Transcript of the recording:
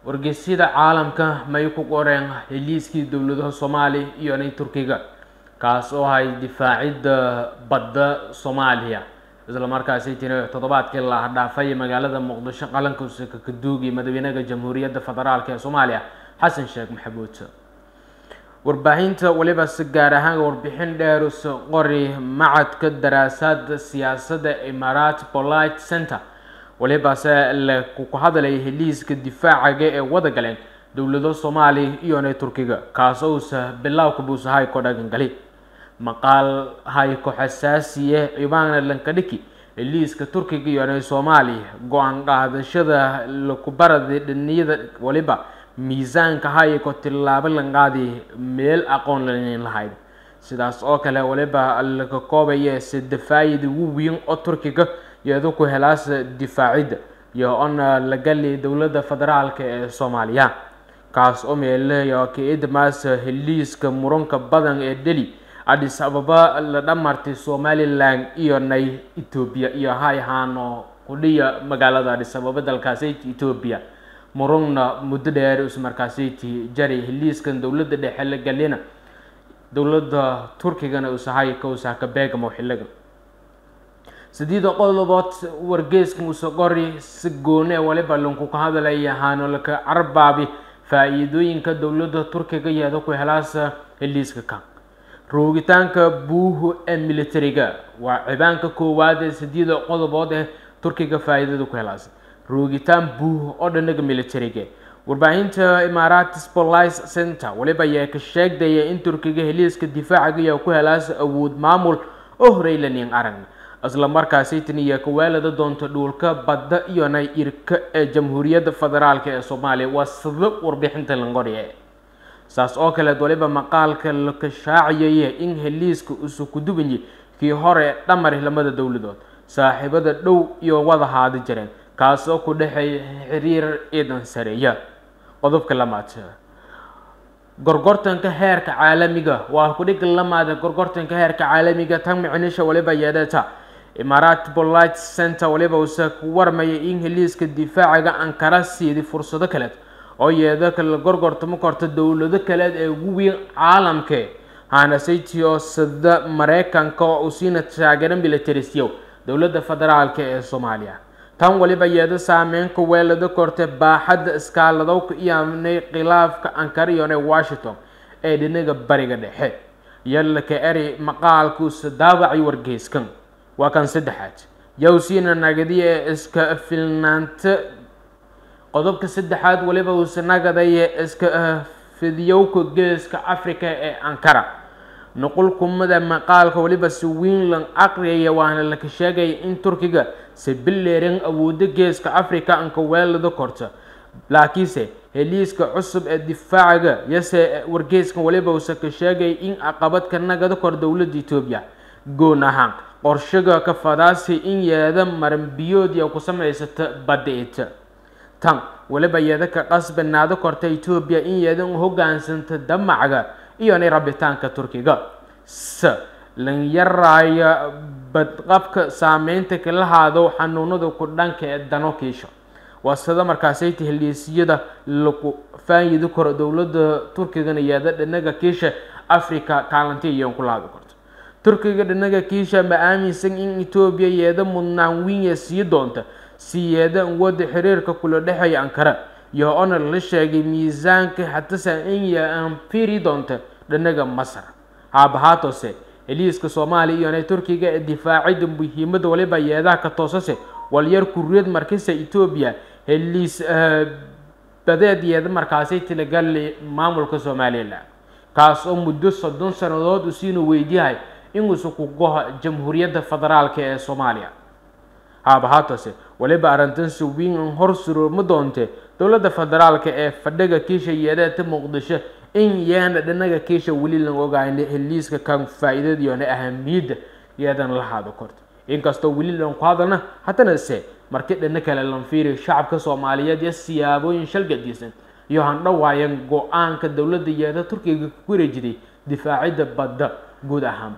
wargeysyada caalamka may ku qoreen heliiskii dowladaha Soomaaliya iyo Turkiga kaas oo ay difaacidda badda Soomaaliya isla markaasay toddobaadkii la dhaafay magaalada Muqdisho qalanka ka duugay madaxweynaha Jamhuuriyadda Federaalka ee Soomaaliya Xasan Sheekh Maxamuud warbaahinta waliba si gaar ahaan warbixin dheer oo qori macadka daraasaadka siyaasadda Emirates Polite Center waliba la ku hadalay heliiska difaaciga ee wada galeen dowladda Soomaaliya iyo Turkiga kaas oo bilaw ku buusahay kodhagan gali maqaal hay ku xasaasiye ciidan lankadhiki heliiska Turkiga iyo Soomaaliya go'aan qaadashada la ku baraday dhiniyada waliba miisaanka hay ku tilaabo lanqaadi meel aqoon lahayd sidaas oo kale waliba la ka koobay saddefaayid ugu weyn oo Turkiga iyadoo ku helaas difaacida iyo la gali dowladda federaalka ee Soomaaliya kaas oo meelayo keedmaas heliiska muranka badan ee Delhi Addis Ababa la dhamartay Somaliland iyo Ethiopia iyo hay'aano qodiya magaalada Addis Ababa dalkaas Ethiopia murugna muddo dheer is markaasay jari heliiskan dowladda dhexe la galina dowladda Turkigana uu sahay ka usaka beegmo xilliga sidii qodobood wargeysku uu soo qori si goone waliba lanku ka hadalay yahaano la ka arbaabi faa'iidooyinka dowladda Turkiga iyadoo ku helaas heliiska ka roogitaanka buuhu ee militariga waa ciidanka koowaad ee sidii qodobood ee Turkiga faa'iidada ku helaas roogitaan buuhu oo dhinaca militariga warbaahinta Emirates Polite Center waliba ay ka sheegday in Turkiga heliiska difaaciga ku helaas awood maamul oo horey lanin aragna asla markaasay taniya ka waalada doonto dhulka badda iyo irka ee Jamhuuriyadda Federaalka ee Soomaaliya waa sabab warbixinta langoriye saas oo kale waliba maqaalka la ka shaaciyay in heliiska uu ku duwanyi kii hore dhamar lamada dowladood saaxiibada dhow iyo wada haadi jireen kaas oo ku dhaxay xiriir ciidan sareeya qodobka lamaad gorgortanka heerka caalamiga waa ku dhig lamaad gorgortanka heerka caalamiga tan micnisha waliba yeedata Emirates Polite Center waliba uu ku warmay in heliiska difaaciga Ankara siiyay fursado kale oo yeeda kala gorgortamo korta dowlado kale ee ugu weyn caalamka hana saytiyo sida Mareykanka oo siina taageero militariyo dowladda federaalka ee Soomaaliya tan waliba yeeda saameyn ku weelada korta baaxad iskaaladowka iyo khilaafka Ankara iyo Washington ee dhinaca bariga dhexe yalla ka eri maqaalku daawacay wargeyskan waa kan saddexaad yawsiina nagadiye iska filnaanta qodobka saddexaad waliba uu sanagaday iska fidiyowka geeska Afrika ee Ankara نقول كمدا مقال كوليبا سوين لن أقريا وانا لك شاقي إن تركيا سبليرين أود جيس كأفريقيا أنك ويل ذكرت لكنسه هليس كعصب الدفاع يس ورجيس كوليبا وسك شاقي إن عقبت كنا ذكر دولة إثيوبيا جونا هان قرشجا كفداسي إن يادم مرن بيود يا قسم ليست بديت تام وليبا يدك قصب النادو كرت إثيوبيا إن يادم هو جانسنت دم عجا إيوني رابطانك تركيا لن يراي بدقبك سامينتك لهادو حنونو كردانك الدانوكيشو واسدا markaasaytii heliisiyada lagu faa'iido karo dawladda Turkiga iyada dhinaga kiisha Afrika kaalantii iyo ku laado karto Turkiga dhinaga kiisha ma aaminsan in Ethiopia iyada mudnaan weyn sii doonta siyada wada xiriirka kula dhaxay Ankara iyo on la sheegay miisaanka hatta in ya firi doonta dhinaga Masar habahatose heliiska Soomaaliya iyo Turkiga difaacida muhiimada waliba iyada ka toosase walyar kuriyad markaysa Ethiopia heliis badeediyada markaasay talagal maamulka Soomaaliland kaas oo muddo 30 sanadood u siino weydiyahay in uu soo go'o Jamhuuriyadda Federaalka ee Soomaaliya habahatose waliba arintan suubiin horsuro mudoonte dawladda federaalka ee fadhiga kiisha yeedata Muqdisho in yaana dhinaga kiisha wali la ogaanay heliiska kan faa'iidada iyo ahamiyada yeedan la haado korto inkastoo wali la qaadana hatana markii dhanna kale lan fiiriyo shacabka Soomaaliyeed iyo siyaabooyin shalgadiisan iyo han dhawaayeen go'aanka dawladda yeedata Turkiga ku wareejiday difaacida badda guud ahaan